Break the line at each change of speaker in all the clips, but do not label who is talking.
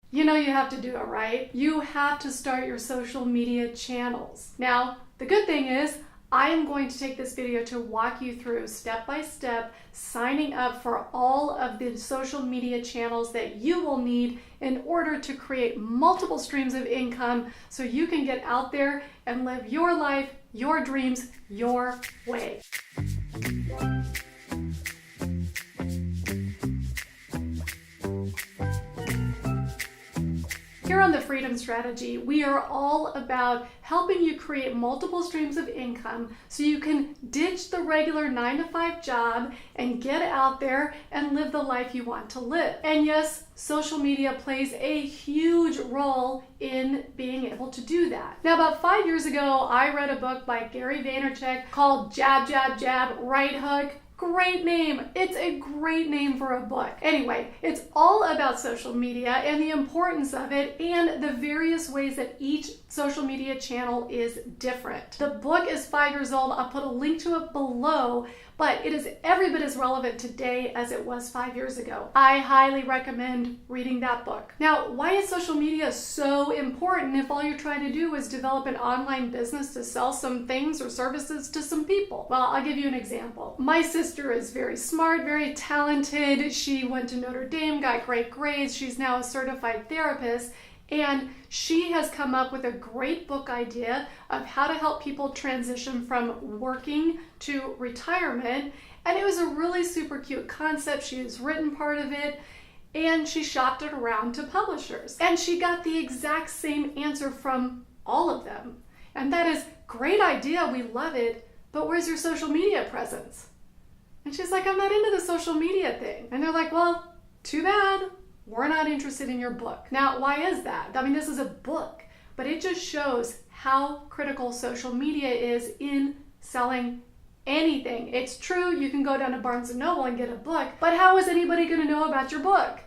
You know you have to do it, right? You have to start your social media channels. Now, the good thing is, I am going to take this video to walk you through step by step signing up for all of the social media channels that you will need in order to create multiple streams of income so you can get out there and live your life, your dreams, your way. Here on the Freedom Strategy, we are all about helping you create multiple streams of income so you can ditch the regular 9-to-5 job and get out there and live the life you want to live. And yes, social media plays a huge role in being able to do that. Now, about 5 years ago, I read a book by Gary Vaynerchuk called Jab, Jab, Jab, Right Hook. Great name. It's a great name for a book. Anyway, it's all about social media and the importance of it and the various ways that each social media channel is different. The book is 5 years old. I'll put a link to it below, but it is every bit as relevant today as it was 5 years ago. I highly recommend reading that book. Now, why is social media so important if all you're trying to do is develop an online business to sell some things or services to some people? Well, I'll give you an example. My sister is very smart, very talented. She went to Notre Dame, got great grades. She's now a certified therapist. And she has come up with a great book idea of how to help people transition from working to retirement. And it was a really super cute concept. She has written part of it and she shopped it around to publishers. And she got the exact same answer from all of them. And that is, great idea, we love it, but where's your social media presence? And she's like, I'm not into the social media thing. And they're like, well, too bad. We're not interested in your book. Now, why is that? I mean, this is a book, but it just shows how critical social media is in selling anything. It's true, you can go down to Barnes & Noble and get a book, but how is anybody going to know about your book?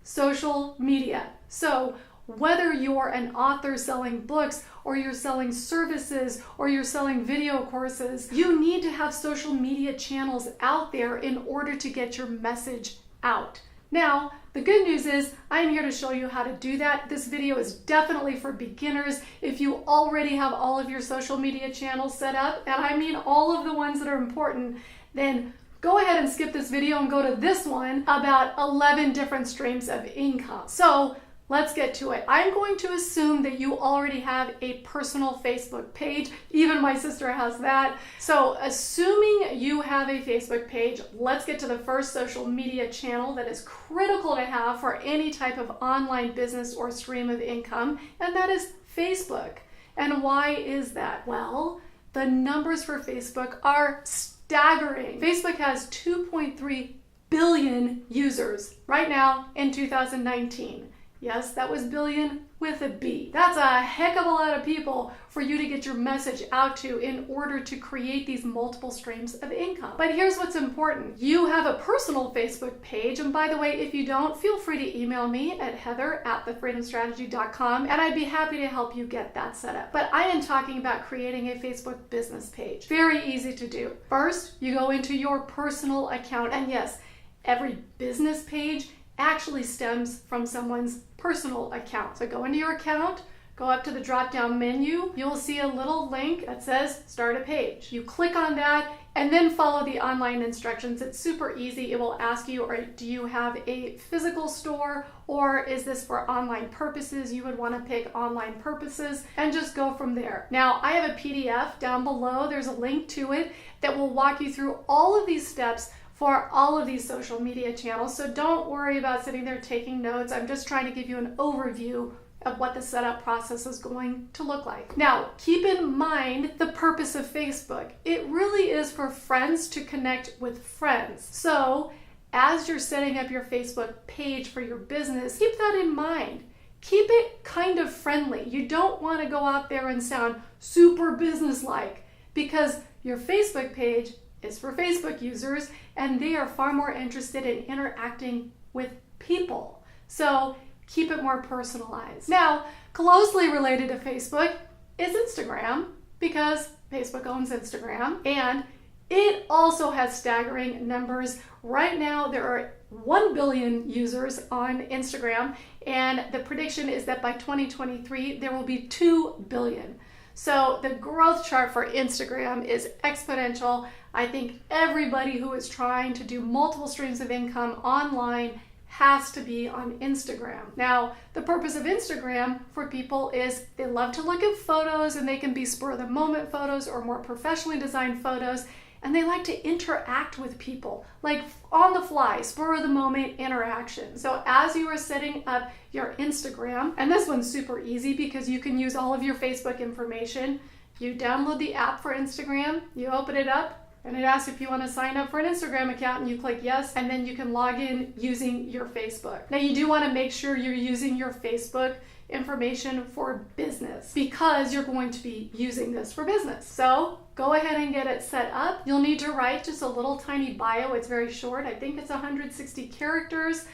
Social media. So whether you're an author selling books or you're selling services or you're selling video courses, you need to have social media channels out there in order to get your message out. Now, the good news is I'm here to show you how to do that. This video is definitely for beginners. If you already have all of your social media channels set up, and I mean all of the ones that are important, then go ahead and skip this video and go to this one about 11 different streams of income. So let's get to it. I'm going to assume that you already have a personal Facebook page. Even my sister has that. So assuming you have a Facebook page, let's get to the first social media channel that is critical to have for any type of online business or stream of income, and that is Facebook. And why is that? Well, the numbers for Facebook are staggering. Facebook has 2.3 billion users right now in 2019. Yes, that was billion with a B. That's a heck of a lot of people for you to get your message out to in order to create these multiple streams of income. But here's what's important. You have a personal Facebook page. And by the way, if you don't, feel free to email me at heather@thefreedomstrategy.com and I'd be happy to help you get that set up. But I am talking about creating a Facebook business page. Very easy to do. First, you go into your personal account. And yes, every business page actually stems from someone's personal account. So go into your account, go up to the drop-down menu, you will see a little link that says start a page. You click on that and then follow the online instructions. It's super easy. It will ask you, or do you have a physical store or is this for online purposes? You would want to pick online purposes and just go from there. Now, I have a PDF down below. There's a link to it that will walk you through all of these steps for all of these social media channels. So don't worry about sitting there taking notes. I'm just trying to give you an overview of what the setup process is going to look like. Now, keep in mind the purpose of Facebook. It really is for friends to connect with friends. So as you're setting up your Facebook page for your business, keep that in mind. Keep it kind of friendly. You don't want to go out there and sound super business-like because your Facebook page is for Facebook users and they are far more interested in interacting with people. So keep it more personalized. Now, closely related to Facebook is Instagram because Facebook owns Instagram and it also has staggering numbers. Right now, there are 1 billion users on Instagram and the prediction is that by 2023 there will be 2 billion. So the growth chart for Instagram is exponential. I think everybody who is trying to do multiple streams of income online has to be on Instagram. Now, the purpose of Instagram for people is they love to look at photos, and they can be spur of the moment photos or more professionally designed photos, and they like to interact with people, like on the fly, spur of the moment interaction. So as you are setting up your Instagram, and this one's super easy because you can use all of your Facebook information, you download the app for Instagram, you open it up, and it asks if you want to sign up for an Instagram account, and you click yes, and then you can log in using your Facebook. Now, you do want to make sure you're using your Facebook information for business, because you're going to be using this for business. So go ahead and get it set up. You'll need to write just a little tiny bio. It's very short. I think it's 160 characters.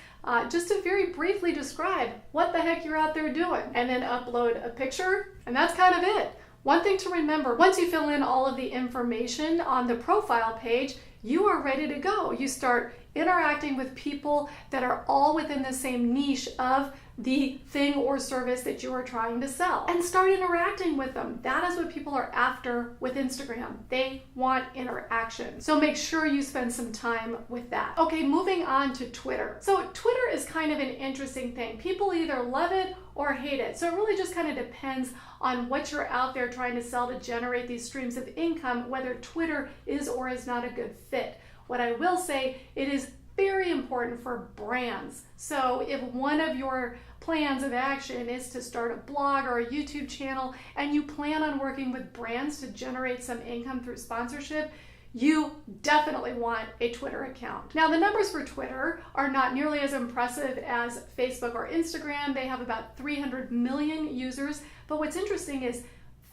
Just to very briefly describe what the heck you're out there doing, and then upload a picture, and that's kind of it. One thing to remember, once you fill in all of the information on the profile page, you are ready to go. You start interacting with people that are all within the same niche of the thing or service that you are trying to sell, and start interacting with them. That is what people are after with Instagram. They want interaction. So make sure you spend some time with that. Okay, moving on to Twitter. So Twitter is kind of an interesting thing. People either love it or hate it. So it really just kind of depends on what you're out there trying to sell to generate these streams of income, whether Twitter is or is not a good fit. What I will say, it is very important for brands. So if one of your plans of action is to start a blog or a YouTube channel, and you plan on working with brands to generate some income through sponsorship, you definitely want a Twitter account. Now, the numbers for Twitter are not nearly as impressive as Facebook or Instagram. They have about 300 million users, but what's interesting is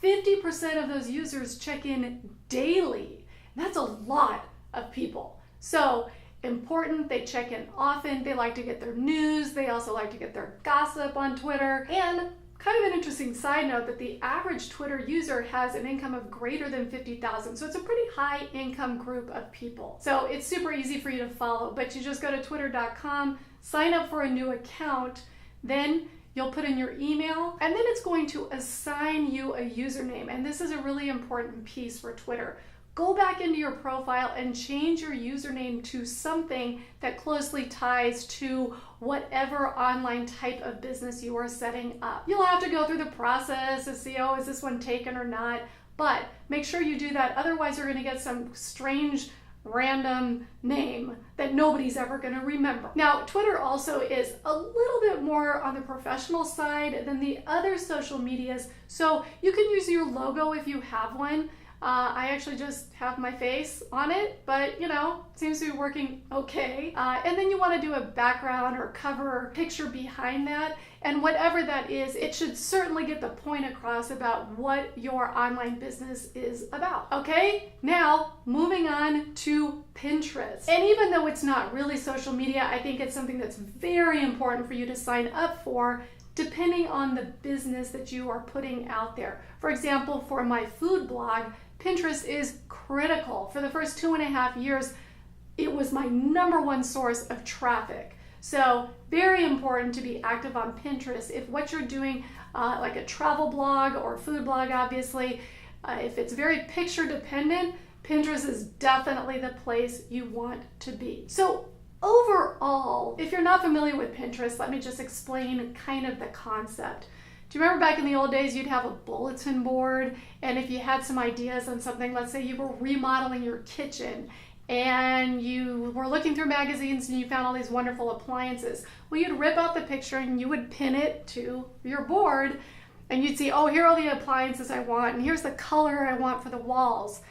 50% of those users check in daily. That's a lot of people. So important, they check in often, they like to get their news, they also like to get their gossip on Twitter. And kind of an interesting side note that the average Twitter user has an income of greater than 50,000. So it's a pretty high income group of people. So it's super easy for you to follow, but you just go to twitter.com, sign up for a new account, then you'll put in your email, and then it's going to assign you a username. And this is a really important piece for Twitter. Go back into your profile and change your username to something that closely ties to whatever online type of business you are setting up. You'll have to go through the process to see, oh, is this one taken or not? But make sure you do that. Otherwise, you're going to get some strange random name that nobody's ever going to remember. Now, Twitter also is a little bit more on the professional side than the other social medias. So you can use your logo if you have one. I actually just have my face on it, but you know, seems to be working okay. And then you want to do a background or cover picture behind that. And whatever that is, it should certainly get the point across about what your online business is about. Okay, now moving on to Pinterest. And even though it's not really social media, I think it's something that's very important for you to sign up for, depending on the business that you are putting out there. For example, for my food blog, Pinterest is critical. For the first 2.5 years, it was my #1 source of traffic. So very important to be active on Pinterest. If what you're doing, like a travel blog or food blog, obviously, if it's very picture dependent, Pinterest is definitely the place you want to be. So overall, if you're not familiar with Pinterest, let me just explain kind of the concept. Do you remember back in the old days, you'd have a bulletin board, and if you had some ideas on something, let's say you were remodeling your kitchen, and you were looking through magazines and you found all these wonderful appliances. Well, you'd rip out the picture and you would pin it to your board, and you'd see, oh, here are the appliances I want, and here's the color I want for the walls.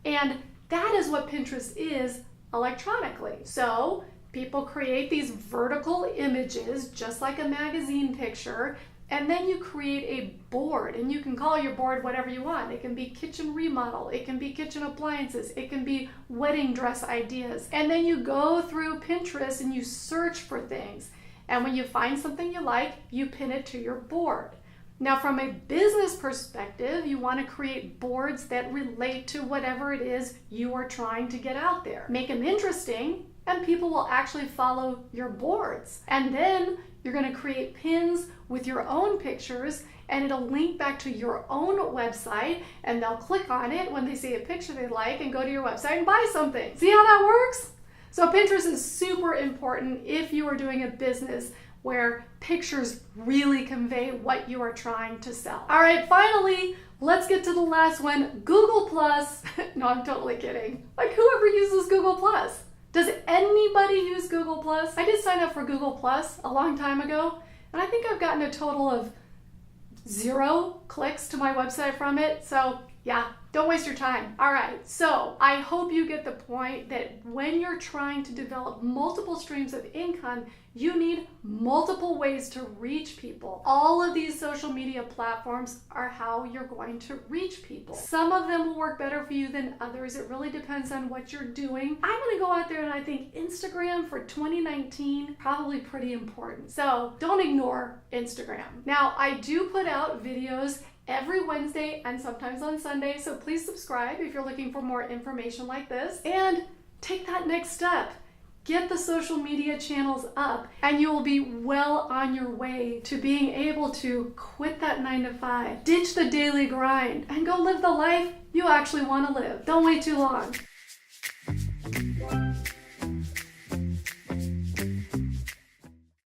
And that is what Pinterest is electronically. So people create these vertical images, just like a magazine picture, and then you create a board, and you can call your board whatever you want. It can be kitchen remodel, it can be kitchen appliances, it can be wedding dress ideas. And then you go through Pinterest and you search for things. And when you find something you like, you pin it to your board. Now, from a business perspective, you want to create boards that relate to whatever it is you are trying to get out there. Make them interesting, and people will actually follow your boards. And then You're going to create pins with your own pictures, and it'll link back to your own website, and they'll click on it when they see a picture they like and go to your website and buy something. See how that works? So Pinterest is super important if you are doing a business where pictures really convey what you are trying to sell. All right, finally, let's get to the last one, Google+. No, I'm totally kidding. Like, whoever uses Google+? Does anybody use Google+? I did sign up for Google+ a long time ago, and I think I've gotten a total of 0 clicks to my website from it. So yeah, don't waste your time. All right, so I hope you get the point that when you're trying to develop multiple streams of income, you need multiple ways to reach people. All of these social media platforms are how you're going to reach people. Some of them will work better for you than others. It really depends on what you're doing. I'm gonna go out there and I think Instagram for 2019, probably pretty important. So don't ignore Instagram. Now, I do put out videos every Wednesday and sometimes on Sunday, so please subscribe if you're looking for more information like this. And take that next step. Get the social media channels up, and you will be well on your way to being able to quit that 9-to-5, ditch the daily grind, and go live the life you actually want to live. Don't wait too long.